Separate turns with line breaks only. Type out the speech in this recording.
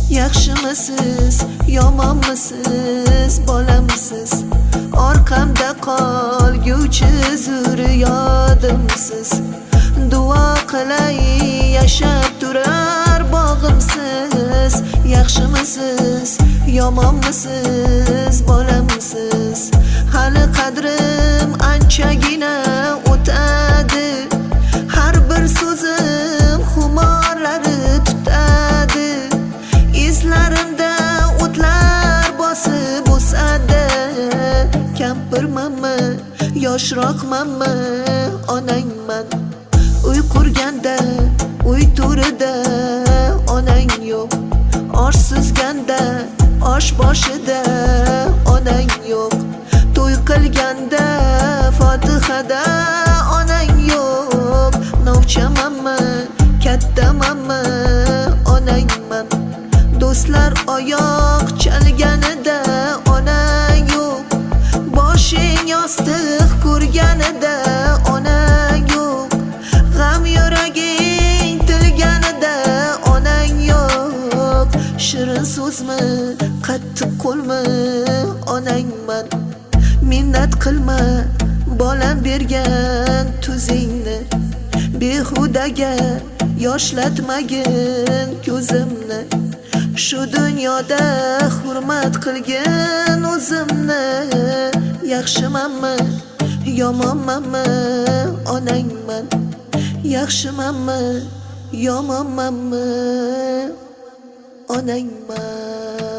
Yaxshimisiz, yomonmisiz, bolamsiz? Orqamda qolguvchi zurriyodimsiz. Duo qilay yashab turar bog'imsiz. Yaxshimisiz, yomonmisiz, bolamsiz? Hali qadrim anchagina o'tadi. Har bir so'zim xumorlari tutadi. Izlarimda o'tlar bosib o'sadi. Kampirmanmi, yoshroqmanmi, onangman. Uy qurganda, uy to'rida onang yo'q. Osh suzganda, osh boshida onang yo'q. To'y qilganda, Fotihada onang yo'q. Novchamanmi, kattamanmi, onangman. Do'stlar oyoq chalganida onang yo'q. Boshing yostiq ko'rganida onang yo'q. G'am yuraging tilganida onang yo'q. Shirin so'zmi, qattiq qo'lmi, onangman. Minnat qilma, bolam bergan tuzingni. Behudaga yoshlatmagin ko'zimni. Shu dunyoda hurmat qilgin o'zimni. Yaxshimanmi, yomonmanmi, onangman. Yaxshimanmi, yomonmanmi, onangman.